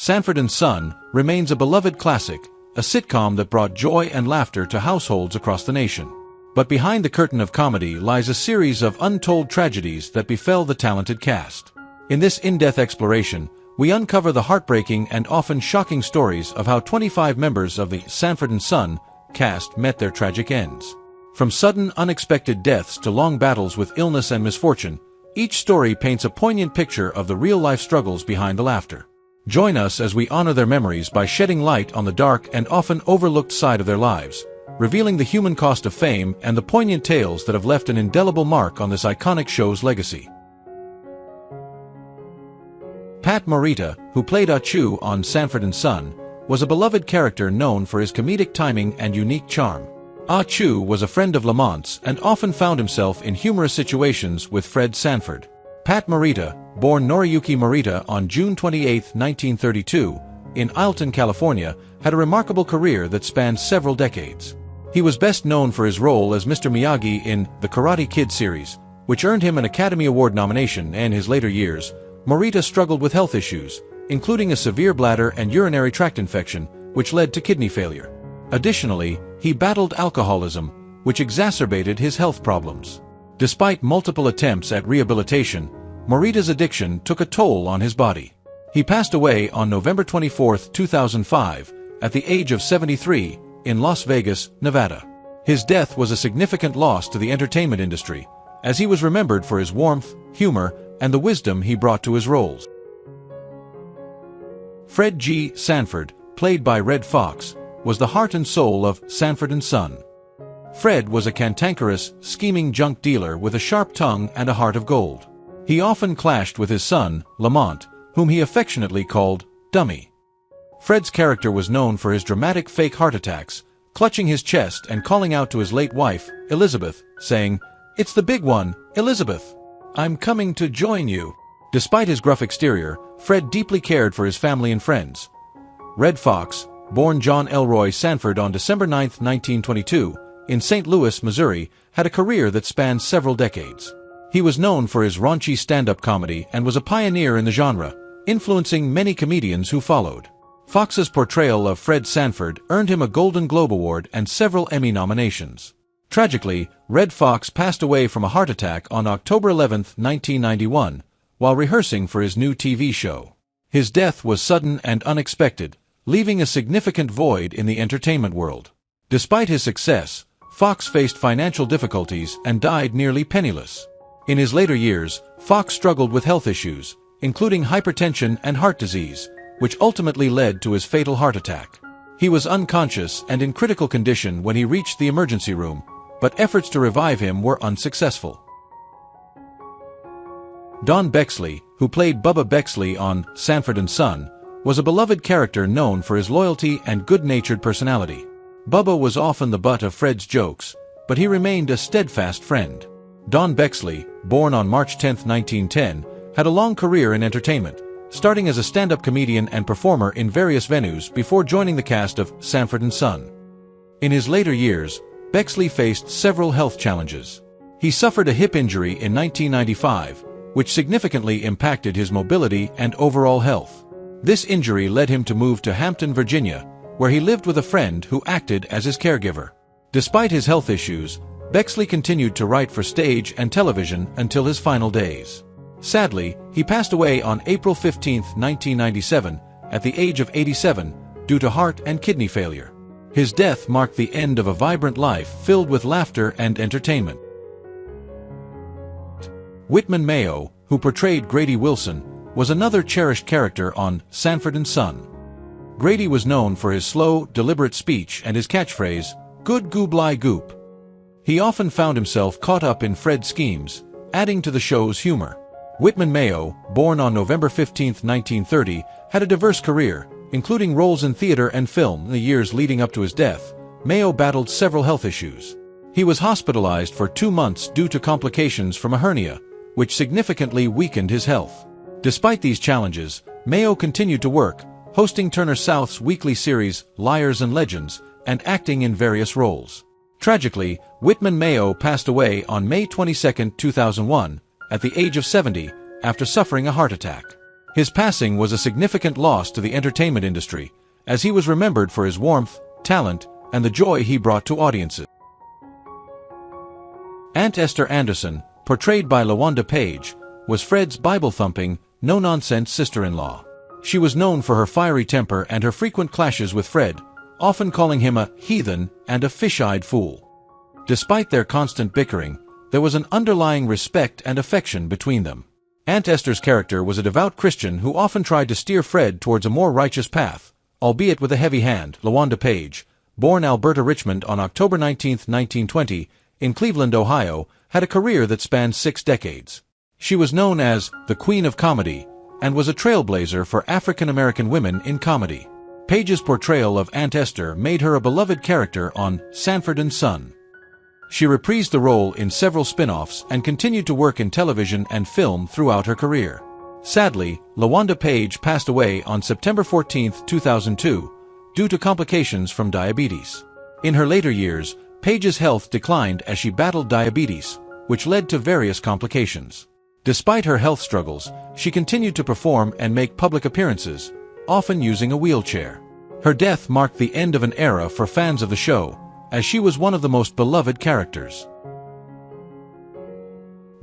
Sanford and Son remains a beloved classic, a sitcom that brought joy and laughter to households across the nation. But behind the curtain of comedy lies a series of untold tragedies that befell the talented cast. In this in-depth exploration, we uncover the heartbreaking and often shocking stories of how 25 members of the Sanford and Son cast met their tragic ends. From sudden, unexpected deaths to long battles with illness and misfortune, each story paints a poignant picture of the real-life struggles behind the laughter. Join us as we honor their memories by shedding light on the dark and often overlooked side of their lives, revealing the human cost of fame and the poignant tales that have left an indelible mark on this iconic show's legacy. Pat Morita, who played Achu on Sanford and Son, was a beloved character known for his comedic timing and unique charm. Achu was a friend of Lamont's and often found himself in humorous situations with Fred Sanford. Pat Morita, born Noriyuki Morita on June 28, 1932, in Alton, California, had a remarkable career that spanned several decades. He was best known for his role as Mr. Miyagi in the Karate Kid series, which earned him an Academy Award nomination. In his later years, Morita struggled with health issues, including a severe bladder and urinary tract infection, which led to kidney failure. Additionally, he battled alcoholism, which exacerbated his health problems. Despite multiple attempts at rehabilitation, Morita's addiction took a toll on his body. He passed away on November 24, 2005, at the age of 73, in Las Vegas, Nevada. His death was a significant loss to the entertainment industry, as he was remembered for his warmth, humor, and the wisdom he brought to his roles. Fred G. Sanford, played by Red Foxx, was the heart and soul of Sanford and Son. Fred was a cantankerous, scheming junk dealer with a sharp tongue and a heart of gold. He often clashed with his son, Lamont, whom he affectionately called Dummy. Fred's character was known for his dramatic fake heart attacks, clutching his chest and calling out to his late wife, Elizabeth, saying, "It's the big one, Elizabeth. I'm coming to join you." Despite his gruff exterior, Fred deeply cared for his family and friends. Red Foxx, born John Elroy Sanford on December 9, 1922, in St. Louis, Missouri, had a career that spanned several decades. He was known for his raunchy stand-up comedy and was a pioneer in the genre, influencing many comedians who followed. Fox's portrayal of Fred Sanford earned him a Golden Globe Award and several Emmy nominations. Tragically, Red Foxx passed away from a heart attack on October 11, 1991, while rehearsing for his new TV show. His death was sudden and unexpected, leaving a significant void in the entertainment world. Despite his success, Foxx faced financial difficulties and died nearly penniless. In his later years, Foxx struggled with health issues, including hypertension and heart disease, which ultimately led to his fatal heart attack. He was unconscious and in critical condition when he reached the emergency room, but efforts to revive him were unsuccessful. Don Bexley, who played Bubba Bexley on Sanford and Son, was a beloved character known for his loyalty and good-natured personality. Bubba was often the butt of Fred's jokes, but he remained a steadfast friend. Don Bexley, born on March 10, 1910, had a long career in entertainment, starting as a stand-up comedian and performer in various venues before joining the cast of Sanford and Son. In his later years, Bexley faced several health challenges. He suffered a hip injury in 1995, which significantly impacted his mobility and overall health. This injury led him to move to Hampton, Virginia, where he lived with a friend who acted as his caregiver. Despite his health issues, Bexley continued to write for stage and television until his final days. Sadly, he passed away on April 15, 1997, at the age of 87, due to heart and kidney failure. His death marked the end of a vibrant life filled with laughter and entertainment. Whitman Mayo, who portrayed Grady Wilson, was another cherished character on Sanford and Son. Grady was known for his slow, deliberate speech and his catchphrase, "Good gooblai goop." He often found himself caught up in Fred's schemes, adding to the show's humor. Whitman Mayo, born on November 15, 1930, had a diverse career, including roles in theater and film. In the years leading up to his death, Mayo battled several health issues. He was hospitalized for 2 months due to complications from a hernia, which significantly weakened his health. Despite these challenges, Mayo continued to work, hosting Turner South's weekly series, Liars and Legends, and acting in various roles. Tragically, Whitman Mayo passed away on May 22, 2001, at the age of 70, after suffering a heart attack. His passing was a significant loss to the entertainment industry, as he was remembered for his warmth, talent, and the joy he brought to audiences. Aunt Esther Anderson, portrayed by LaWanda Page, was Fred's Bible-thumping, no-nonsense sister-in-law. She was known for her fiery temper and her frequent clashes with Fred, often calling him a heathen and a fish-eyed fool. Despite their constant bickering, there was an underlying respect and affection between them. Aunt Esther's character was a devout Christian who often tried to steer Fred towards a more righteous path, albeit with a heavy hand. LaWanda Page, born Alberta Richmond on October 19, 1920, in Cleveland, Ohio, had a career that spanned 6 decades. She was known as the Queen of Comedy and was a trailblazer for African-American women in comedy. Page's portrayal of Aunt Esther made her a beloved character on Sanford and Son. She reprised the role in several spin-offs and continued to work in television and film throughout her career. Sadly, LaWanda Page passed away on September 14, 2002, due to complications from diabetes. In her later years, Page's health declined as she battled diabetes, which led to various complications. Despite her health struggles, she continued to perform and make public appearances, often using a wheelchair. Her death marked the end of an era for fans of the show, as she was one of the most beloved characters.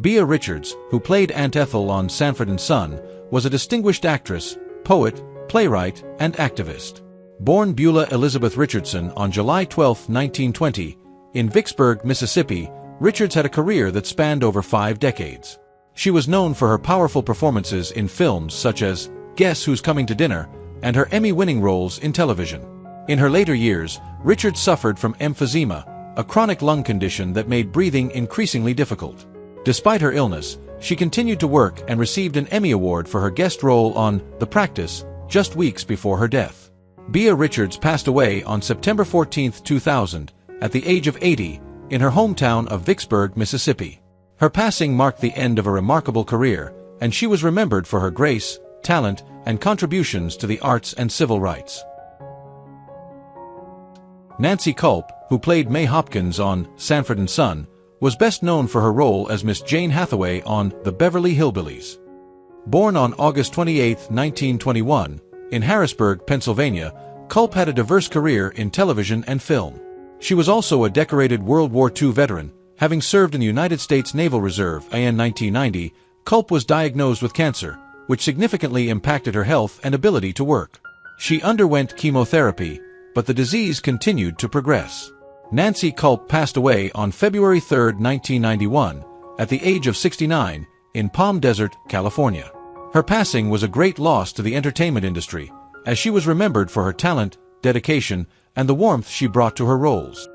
Beah Richards, who played Aunt Ethel on Sanford and Son, was a distinguished actress, poet, playwright, and activist. Born Beulah Elizabeth Richardson on July 12, 1920, in Vicksburg, Mississippi, Richards had a career that spanned over 5 decades. She was known for her powerful performances in films such as Guess Who's Coming to Dinner and her Emmy-winning roles in television. In her later years, Richards suffered from emphysema, a chronic lung condition that made breathing increasingly difficult. Despite her illness, she continued to work and received an Emmy Award for her guest role on The Practice, just weeks before her death. Beah Richards passed away on September 14, 2000, at the age of 80, in her hometown of Vicksburg, Mississippi. Her passing marked the end of a remarkable career, and she was remembered for her grace, talent, and contributions to the arts and civil rights. Nancy Kulp, who played May Hopkins on Sanford and Son, was best known for her role as Miss Jane Hathaway on The Beverly Hillbillies. Born on August 28, 1921, in Harrisburg, Pennsylvania, Kulp had a diverse career in television and film. She was also a decorated World War II veteran, having served in the United States Naval Reserve. In 1990, Kulp was diagnosed with cancer, which significantly impacted her health and ability to work. She underwent chemotherapy, but the disease continued to progress. Nancy Kulp passed away on February 3, 1991, at the age of 69, in Palm Desert, California. Her passing was a great loss to the entertainment industry, as she was remembered for her talent, dedication, and the warmth she brought to her roles.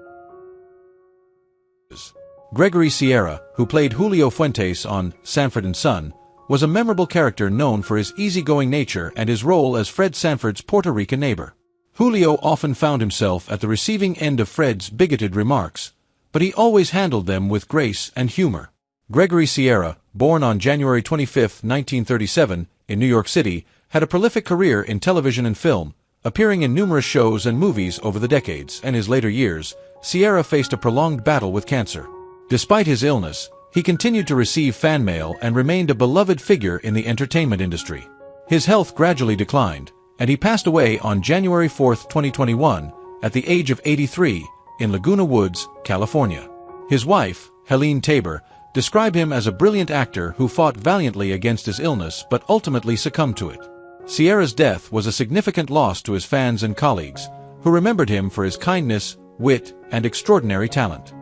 Gregory Sierra, who played Julio Fuentes on Sanford and Son, was a memorable character known for his easygoing nature and his role as Fred Sanford's Puerto Rican neighbor. Julio often found himself at the receiving end of Fred's bigoted remarks, but he always handled them with grace and humor. Gregory Sierra, born on January 25, 1937, in New York City, had a prolific career in television and film, appearing in numerous shows and movies over the decades. In his later years, Sierra faced a prolonged battle with cancer. Despite his illness, he continued to receive fan mail and remained a beloved figure in the entertainment industry. His health gradually declined, and he passed away on January 4, 2021, at the age of 83, in Laguna Woods, California. His wife, Helene Tabor, described him as a brilliant actor who fought valiantly against his illness but ultimately succumbed to it. Sierra's death was a significant loss to his fans and colleagues, who remembered him for his kindness, wit, and extraordinary talent.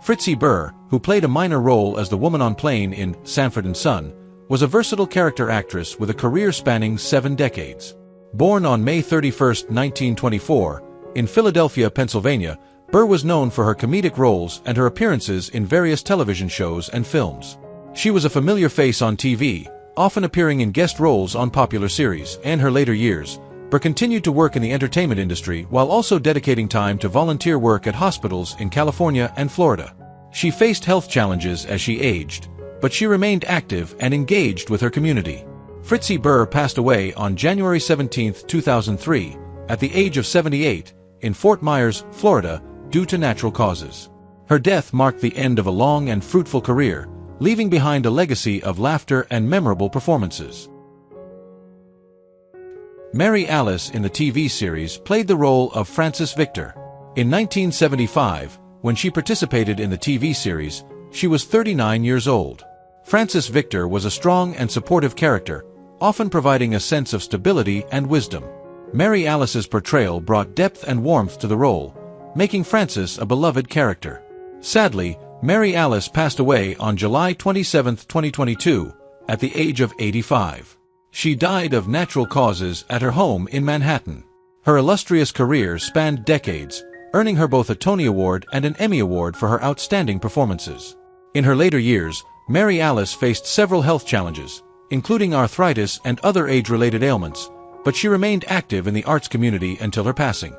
Fritzi Burr, who played a minor role as the woman on plane in Sanford and Son, was a versatile character actress with a career spanning 7 decades. Born on May 31, 1924, in Philadelphia, Pennsylvania, Burr was known for her comedic roles and her appearances in various television shows and films. She was a familiar face on TV, often appearing in guest roles on popular series. In her later years, Burr continued to work in the entertainment industry while also dedicating time to volunteer work at hospitals in California and Florida. She faced health challenges as she aged, but she remained active and engaged with her community. Fritzi Burr passed away on January 17, 2003, at the age of 78, in Fort Myers, Florida, due to natural causes. Her death marked the end of a long and fruitful career, leaving behind a legacy of laughter and memorable performances. Mary Alice in the TV series played the role of Frances Victor. In 1975, when she participated in the TV series, she was 39 years old. Frances Victor was a strong and supportive character, often providing a sense of stability and wisdom. Mary Alice's portrayal brought depth and warmth to the role, making Frances a beloved character. Sadly, Mary Alice passed away on July 27, 2022, at the age of 85. She died of natural causes at her home in Manhattan. Her illustrious career spanned decades, earning her both a Tony Award and an Emmy Award for her outstanding performances. In her later years, Mary Alice faced several health challenges, including arthritis and other age-related ailments, but she remained active in the arts community until her passing.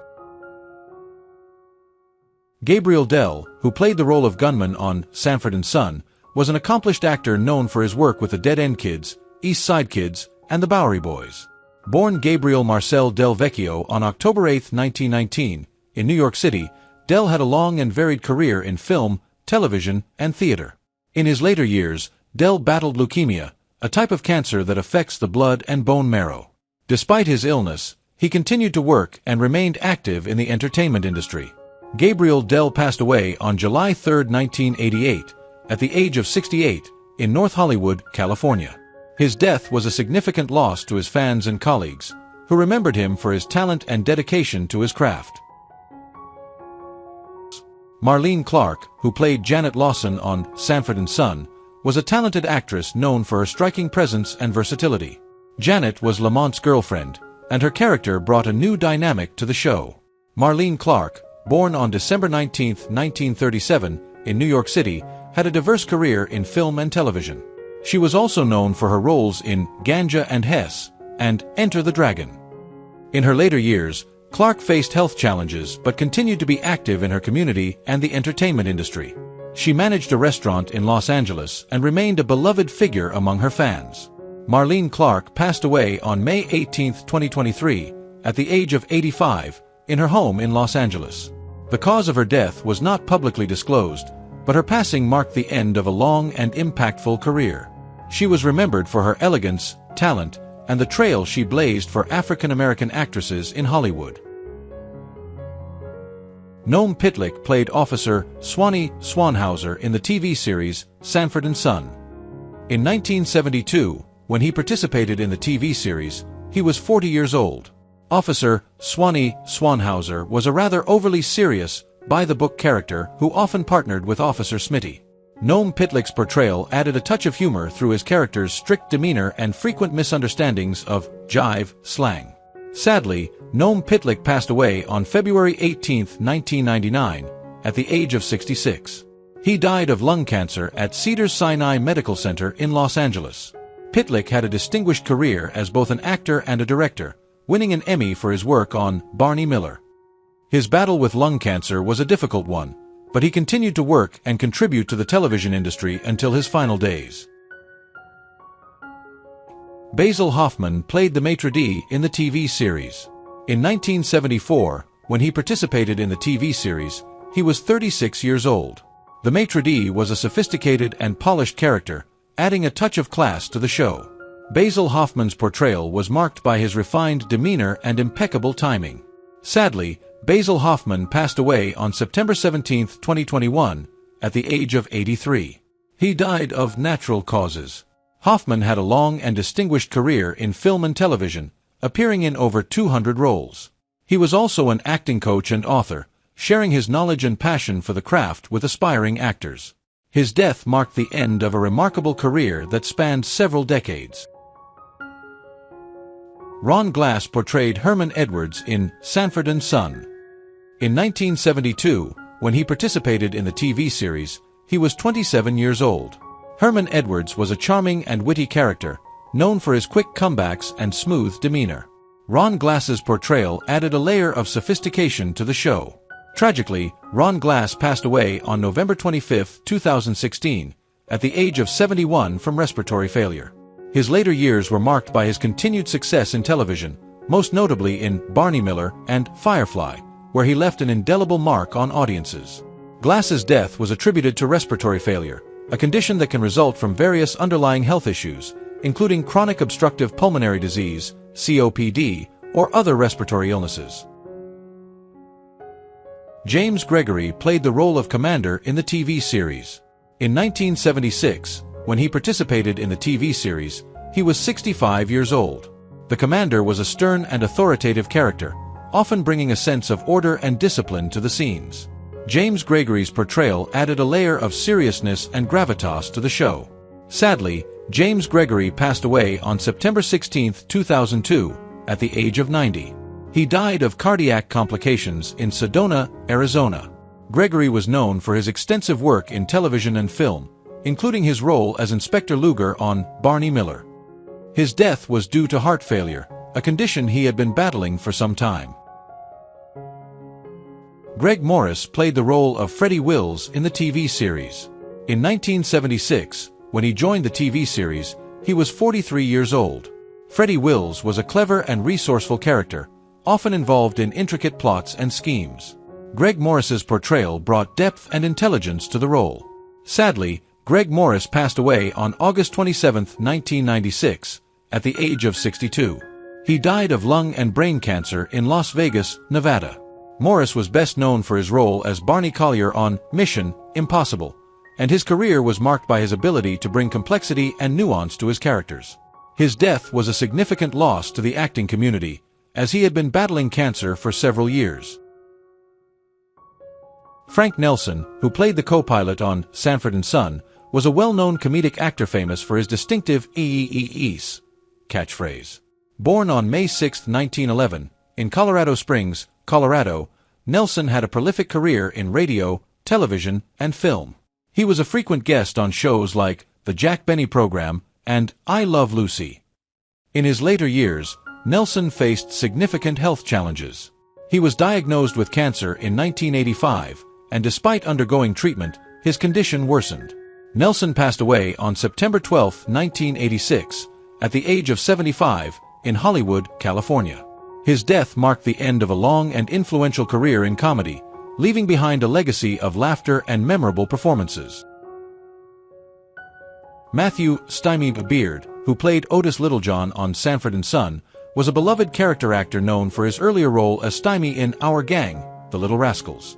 Gabriel Dell, who played the role of gunman on Sanford and Son, was an accomplished actor known for his work with the Dead End Kids, East Side Kids, and the Bowery Boys. Born Gabriel Marcel Del Vecchio on October 8, 1919, in New York City, Dell had a long and varied career in film, television, and theater. In his later years, Dell battled leukemia, a type of cancer that affects the blood and bone marrow. Despite his illness, he continued to work and remained active in the entertainment industry. Gabriel Dell passed away on July 3, 1988, at the age of 68, in North Hollywood, California. His death was a significant loss to his fans and colleagues, who remembered him for his talent and dedication to his craft. Marlene Clark, who played Janet Lawson on Sanford and Son, was a talented actress known for her striking presence and versatility. Janet was Lamont's girlfriend, and her character brought a new dynamic to the show. Marlene Clark, born on December 19, 1937, in New York City, had a diverse career in film and television. She was also known for her roles in Ganja and Hess and Enter the Dragon. In her later years, Clark faced health challenges but continued to be active in her community and the entertainment industry. She managed a restaurant in Los Angeles and remained a beloved figure among her fans. Marlene Clark passed away on May 18, 2023, at the age of 85, in her home in Los Angeles. The cause of her death was not publicly disclosed, but her passing marked the end of a long and impactful career. She was remembered for her elegance, talent, and the trail she blazed for African-American actresses in Hollywood. Noam Pitlik played Officer Swanee Swanhauser in the TV series Sanford and Son. In 1972, when he participated in the TV series, he was 40 years old. Officer Swanee Swanhauser was a rather overly serious, by-the-book character who often partnered with Officer Smitty. Noam Pitlik's portrayal added a touch of humor through his character's strict demeanor and frequent misunderstandings of jive slang. Sadly, Noam Pitlik passed away on February 18, 1999, at the age of 66. He died of lung cancer at Cedars-Sinai Medical Center in Los Angeles. Pitlik had a distinguished career as both an actor and a director, winning an Emmy for his work on Barney Miller. His battle with lung cancer was a difficult one, but he continued to work and contribute to the television industry until his final days. Basil Hoffman played the maitre d' in the TV series. In 1974, when he participated in the TV series, he was 36 years old. The maitre d' was a sophisticated and polished character, adding a touch of class to the show. Basil Hoffman's portrayal was marked by his refined demeanor and impeccable timing. Sadly, Basil Hoffman passed away on September 17, 2021, at the age of 83. He died of natural causes. Hoffman had a long and distinguished career in film and television, appearing in over 200 roles. He was also an acting coach and author, sharing his knowledge and passion for the craft with aspiring actors. His death marked the end of a remarkable career that spanned several decades. Ron Glass portrayed Herman Edwards in Sanford and Son. In 1972, when he participated in the TV series, he was 27 years old. Herman Edwards was a charming and witty character, known for his quick comebacks and smooth demeanor. Ron Glass's portrayal added a layer of sophistication to the show. Tragically, Ron Glass passed away on November 25, 2016, at the age of 71 from respiratory failure. His later years were marked by his continued success in television, most notably in Barney Miller and Firefly, where he left an indelible mark on audiences. Glass's death was attributed to respiratory failure, a condition that can result from various underlying health issues, including chronic obstructive pulmonary disease, COPD, or other respiratory illnesses. James Gregory played the role of Commander in the TV series. In 1976, when he participated in the TV series, he was 65 years old. The Commander was a stern and authoritative character, often bringing a sense of order and discipline to the scenes. James Gregory's portrayal added a layer of seriousness and gravitas to the show. Sadly, James Gregory passed away on September 16, 2002, at the age of 90. He died of cardiac complications in Sedona, Arizona. Gregory was known for his extensive work in television and film, including his role as Inspector Luger on Barney Miller. His death was due to heart failure, a condition he had been battling for some time. Greg Morris played the role of Freddie Wills in the TV series. In 1976, when he joined the TV series, he was 43 years old. Freddie Wills was a clever and resourceful character, often involved in intricate plots and schemes. Greg Morris's portrayal brought depth and intelligence to the role. Sadly, Greg Morris passed away on August 27, 1996, at the age of 62. He died of lung and brain cancer in Las Vegas, Nevada. Morris was best known for his role as Barney Collier on Mission: Impossible, and his career was marked by his ability to bring complexity and nuance to his characters. His death was a significant loss to the acting community, as he had been battling cancer for several years. Frank Nelson, who played the co-pilot on Sanford and Son, was a well-known comedic actor famous for his distinctive "eeeees" catchphrase. Born on May 6, 1911, in Colorado Springs, Colorado, Nelson had a prolific career in radio, television, and film. He was a frequent guest on shows like The Jack Benny Program and I Love Lucy. In his later years, Nelson faced significant health challenges. He was diagnosed with cancer in 1985, and despite undergoing treatment, his condition worsened. Nelson passed away on September 12, 1986, at the age of 75, in Hollywood, California. His death marked the end of a long and influential career in comedy, leaving behind a legacy of laughter and memorable performances. Matthew "Stymie" Beard, who played Otis Littlejohn on Sanford and Son, was a beloved character actor known for his earlier role as Stymie in Our Gang, The Little Rascals.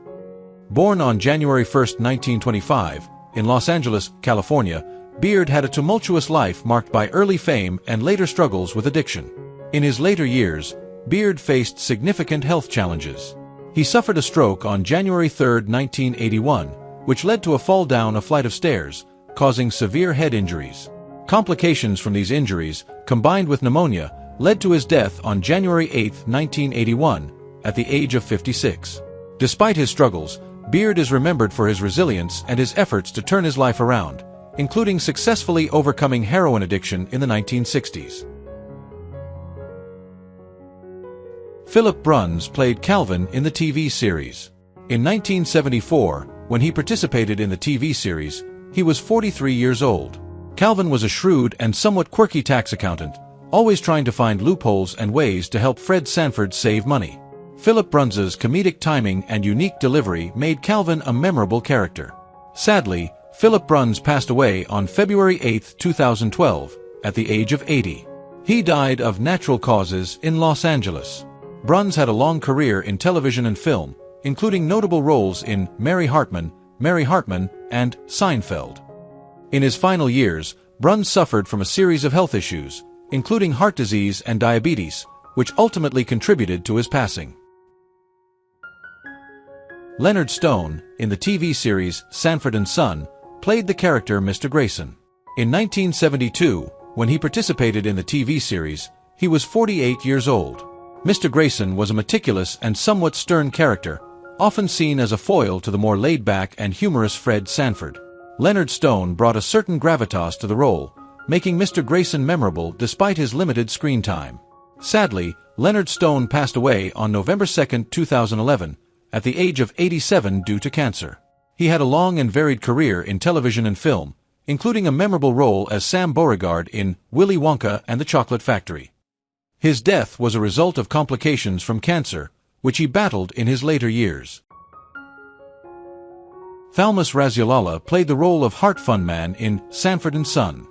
Born on January 1, 1925, in Los Angeles, California, Beard had a tumultuous life marked by early fame and later struggles with addiction. In his later years, Beard faced significant health challenges. He suffered a stroke on January 3, 1981, which led to a fall down a flight of stairs, causing severe head injuries. Complications from these injuries, combined with pneumonia, led to his death on January 8, 1981, at the age of 56. Despite his struggles, Beard is remembered for his resilience and his efforts to turn his life around, including successfully overcoming heroin addiction in the 1960s. Philip Bruns played Calvin in the TV series. In 1974, when he participated in the TV series, he was 43 years old. Calvin was a shrewd and somewhat quirky tax accountant, always trying to find loopholes and ways to help Fred Sanford save money. Philip Bruns's comedic timing and unique delivery made Calvin a memorable character. Sadly, Philip Bruns passed away on February 8, 2012, at the age of 80. He died of natural causes in Los Angeles. Bruns had a long career in television and film, including notable roles in Mary Hartman, and Seinfeld. In his final years, Bruns suffered from a series of health issues, including heart disease and diabetes, which ultimately contributed to his passing. Leonard Stone, in the TV series Sanford and Son, played the character Mr. Grayson. In 1972, when he participated in the TV series, he was 48 years old. Mr. Grayson was a meticulous and somewhat stern character, often seen as a foil to the more laid-back and humorous Fred Sanford. Leonard Stone brought a certain gravitas to the role, making Mr. Grayson memorable despite his limited screen time. Sadly, Leonard Stone passed away on November 2, 2011, at the age of 87 due to cancer. He had a long and varied career in television and film, including a memorable role as Sam Beauregard in Willy Wonka and the Chocolate Factory. His death was a result of complications from cancer, which he battled in his later years. Thalmus Rasulala played the role of Heart Fund Man in Sanford and Son.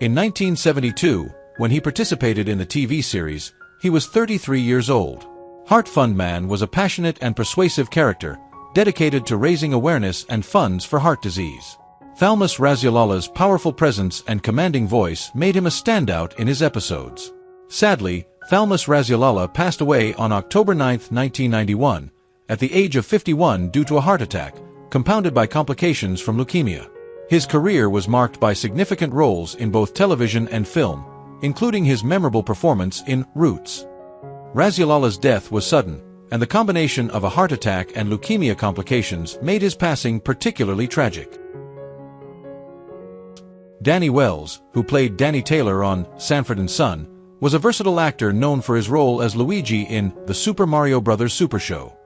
In 1972, when he participated in the TV series, he was 33 years old. Heart Fund Man was a passionate and persuasive character, dedicated to raising awareness and funds for heart disease. Thalmus Rasulala's powerful presence and commanding voice made him a standout in his episodes. Sadly, Thalmus Rasulala passed away on October 9, 1991, at the age of 51 due to a heart attack, compounded by complications from leukemia. His career was marked by significant roles in both television and film, including his memorable performance in Roots. Rasulala's death was sudden, and the combination of a heart attack and leukemia complications made his passing particularly tragic. Danny Wells, who played Danny Taylor on Sanford and Son, was a versatile actor known for his role as Luigi in The Super Mario Bros. Super Show.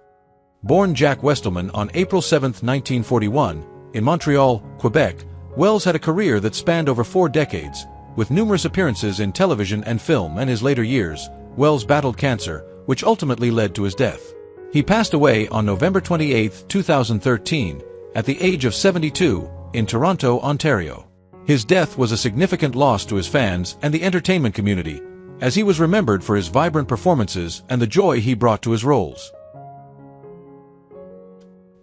Born Jack Westelman on April 7, 1941, in Montreal, Quebec, Wells had a career that spanned over 4 decades, with numerous appearances in television and film. In his later years, Wells battled cancer, which ultimately led to his death. He passed away on November 28, 2013, at the age of 72, in Toronto, Ontario. His death was a significant loss to his fans and the entertainment community, as he was remembered for his vibrant performances and the joy he brought to his roles.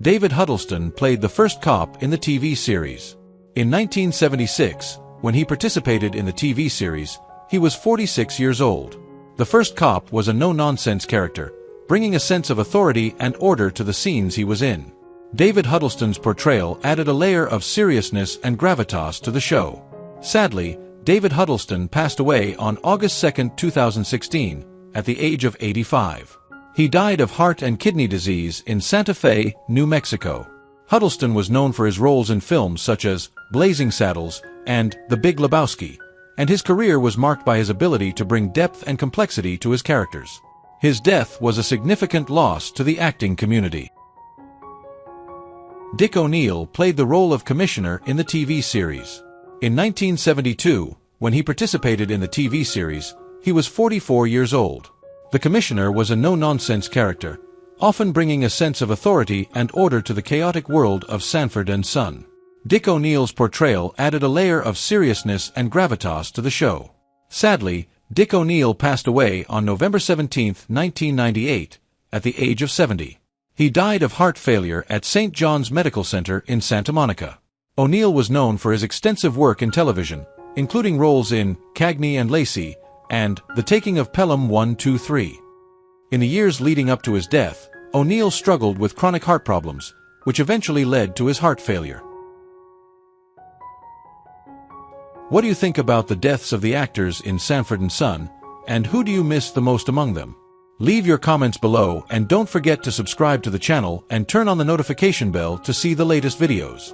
David Huddleston played the first cop in the TV series. In 1976, when he participated in the TV series, he was 46 years old. The first cop was a no-nonsense character, bringing a sense of authority and order to the scenes he was in. David Huddleston's portrayal added a layer of seriousness and gravitas to the show. Sadly, David Huddleston passed away on August 2, 2016, at the age of 85. He died of heart and kidney disease in Santa Fe, New Mexico. Huddleston was known for his roles in films such as Blazing Saddles and The Big Lebowski, and his career was marked by his ability to bring depth and complexity to his characters. His death was a significant loss to the acting community. Dick O'Neill played the role of Commissioner in the TV series. In 1972, when he participated in the TV series, he was 44 years old. The Commissioner was a no-nonsense character, often bringing a sense of authority and order to the chaotic world of Sanford and Son. Dick O'Neill's portrayal added a layer of seriousness and gravitas to the show. Sadly, Dick O'Neill passed away on November 17, 1998, at the age of 70. He died of heart failure at St. John's Medical Center in Santa Monica. O'Neill was known for his extensive work in television, including roles in Cagney and Lacey and The Taking of Pelham 1-2-3. In the years leading up to his death, O'Neill struggled with chronic heart problems, which eventually led to his heart failure. What do you think about the deaths of the actors in Sanford and Son, and who do you miss the most among them? Leave your comments below and don't forget to subscribe to the channel and turn on the notification bell to see the latest videos.